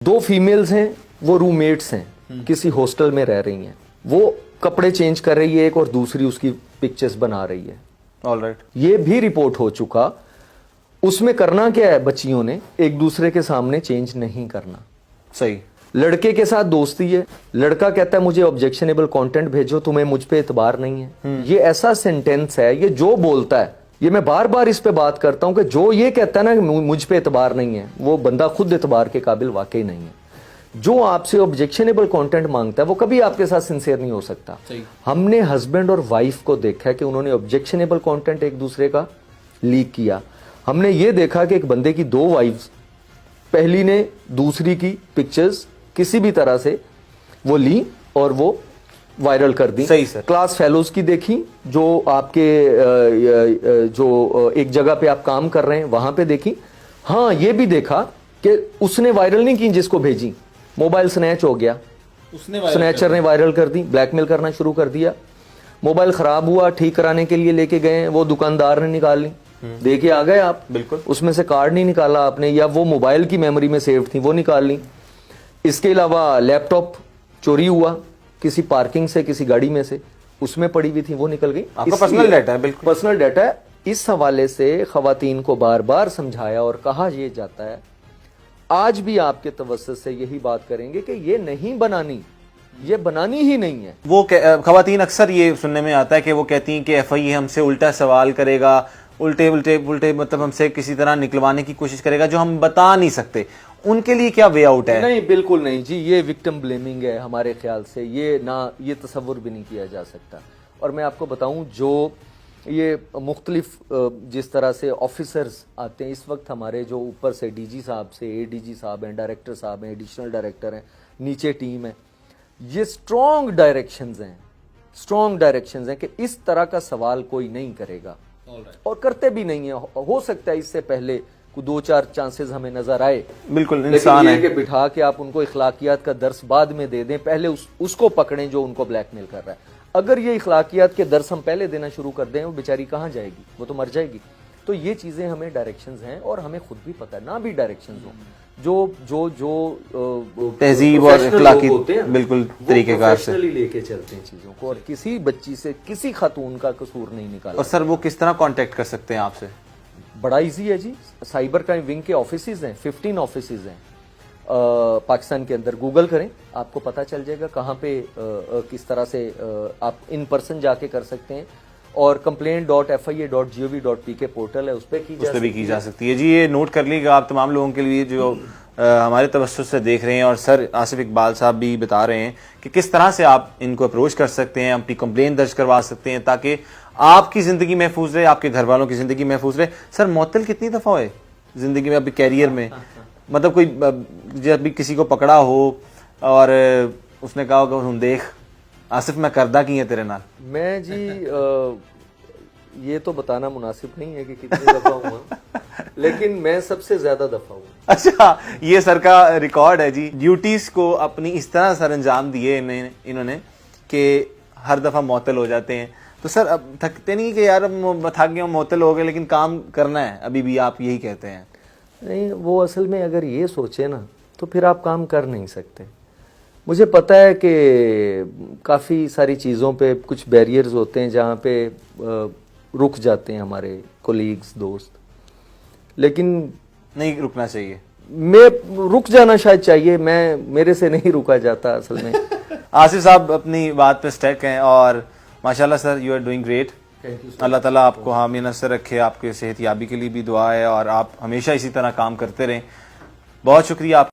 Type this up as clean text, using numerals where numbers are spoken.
दो फीमेल्स हैं, वो रूममेट्स हैं, किसी हॉस्टल में रह रही हैं, वो कपड़े चेंज कर रही है एक और दूसरी उसकी पिक्चर्स बना रही है। ऑलराइट, ये भी रिपोर्ट हो चुका। उसमें करना क्या है, बच्चियों ने एक दूसरे के सामने चेंज नहीं करना। सही। लड़के के साथ दोस्ती है, लड़का कहता है मुझे ऑब्जेक्शनेबल कंटेंट भेजो, तुम्हें मुझ पे एतबार नहीं है। ये ऐसा सेंटेंस है, ये जो बोलता है, ये मैं बार बार इस पे बात करता हूं कि जो ये कहता है ना कि मुझ पे एतबार नहीं है, वो बंदा खुद एतबार के काबिल वाकई नहीं है। जो आपसे ऑब्जेक्शनेबल कंटेंट मांगता है वो कभी आपके साथ सिंसियर नहीं हो सकता। हमने हस्बैंड और वाइफ को देखा है कि उन्होंने ऑब्जेक्शनेबल कंटेंट एक दूसरे का लीक किया। हमने ये देखा कि एक बंदे की दो वाइफ्स, पहली ने दूसरी की पिक्चर्स किसी भी तरह से वो ली और वो वायरल कर दी। सही सर। क्लास फेलोज की देखी, जो आपके जो एक जगह पे आप काम कर रहे हैं वहां पे देखी। हाँ, ये भी देखा कि उसने वायरल नहीं की जिसको भेजी, मोबाइल स्नैच हो गया, स्नैचर ने वायरल कर दी, ब्लैकमेल करना शुरू कर दिया। मोबाइल खराब हुआ, ठीक कराने के लिए लेके गए, वो दुकानदार ने निकाल ली, दे के आ गए आप, बिल्कुल उसमें से कार्ड नहीं निकाला आपने, या वो मोबाइल की मेमोरी में सेव थी वो निकाल ली। इसके अलावा लैपटॉप चोरी हुआ किसी पार्किंग से, किसी गाड़ी में से, उसमें पड़ी हुई थी वो निकल गई। आपका पर्सनल डाटा है, बिल्कुल पर्सनल डाटा है। इस हवाले से खवातीन को बार बार समझाया और कहा ये जाता है, आज भी आपके तवज्जुह से यही बात करेंगे कि ये नहीं बनानी, ये बनानी ही नहीं है। वो खवातीन अक्सर ये सुनने में आता है कि वो कहती हैं कि एफआईए हमसे उल्टा सवाल करेगा, उल्टे उल्टे उल्टे मतलब हमसे किसी तरह निकलवाने की कोशिश करेगा जो हम बता नहीं सकते। उनके लिए क्या वे आउट है? नहीं, बिल्कुल नहीं जी, ये विक्टिम ब्लेमिंग है हमारे ख्याल से, ये तसव्वुर भी नहीं किया जा सकता। और मैं आपको बताऊं, जो ये मुख्तलिफ जिस तरह से ऑफिसर्स आते हैं इस वक्त हमारे, जो ऊपर से डीजी साहब से एडीजी साहब हैं, डायरेक्टर साहब हैं, एडिशनल डायरेक्टर हैं, नीचे टीम है, ये स्ट्रॉन्ग डायरेक्शंस हैं कि इस तरह का सवाल कोई नहीं करेगा और करते भी नहीं है। हो सकता है इससे पहले को दो चार चांसेस हमें नजर आए, बिल्कुल इंसान है कि बिठा के आप उनको इखलाकियात का दर्स बाद में दे दें, पहले उसको पकड़ें जो उनको ब्लैकमेल कर रहा है। अगर ये इखलाकियात के दर्स हम पहले देना शुरू कर दें, वो बेचारी कहाँ जाएगी, वो तो मर जाएगी। तो ये चीजें हमें डायरेक्शंस हैं और हमें खुद भी पता है, ना भी डायरेक्शंस हो, जो तहजीब और इखलाकी बिल्कुल तरीकेकार से लेके चलते हैं चीजों को, और किसी बच्ची से किसी खातून का कसूर नहीं निकाला। और सर वो किस तरह कांटेक्ट कर सकते हैं आपसे? बड़ा इजी है जी, साइबर क्राइम विंग के ऑफिसेज हैं, 15 ऑफिसेज हैं पाकिस्तान के अंदर। गूगल करें, आपको पता चल जाएगा कहाँ पे किस तरह से आप इन पर्सन जाके कर सकते हैं। और complaint.fia.gov.pk पोर्टल है, उस पर की जा सकती है जी। ये नोट कर लीजिएगा आप तमाम लोगों के लिए जो हमारे तवज्जुह से देख रहे हैं। और सर आसिफ इकबाल साहब भी बता रहे हैं कि किस तरह से आप इनको अप्रोच कर सकते हैं, अपनी कंप्लेंट दर्ज करवा सकते हैं ताकि आपकी जिंदगी महफूज रहे, आपके घर वालों की जिंदगी महफूज रहे। सर मुअत्तल कितनी दफा हुए जिंदगी में, अभी कैरियर में, मतलब कोई जब भी किसी को पकड़ा हो और उसने कहा होगा तुम देख आसिफ मैं करदा की है तेरे नाल? मैं जी ये तो बताना मुनासिब नहीं है कि कितनी दफा हुआ, लेकिन मैं सबसे ज्यादा दफा हूँ। अच्छा, ये सर का रिकॉर्ड है जी। ड्यूटीज को अपनी इस तरह सर अंजाम दिए इन्होंने कि हर दफा मुअत्तल हो जाते हैं। तो सर अब थकते नहीं कि यार थक गए, मुअत्तल हो गए, लेकिन काम करना है अभी भी, आप यही कहते हैं? नहीं, वो असल में अगर ये सोचे ना तो फिर आप काम कर नहीं सकते। मुझे पता है कि काफ़ी सारी चीज़ों पे कुछ बैरियर्स होते हैं जहाँ पे रुक जाते हैं हमारे कोलीग्स, दोस्त, लेकिन नहीं रुकना चाहिए। मैं रुक जाना शायद चाहिए, मेरे से नहीं रुका जाता असल में। आसिफ साहब अपनी बात पे स्टक हैं और माशाल्लाह sir you are doing great. अल्लाह ताला आपको हामी नसर रखे, आपके सेहत याबी के लिए भी दुआ है और आप हमेशा इसी तरह काम करते रहें। बहुत शुक्रिया आप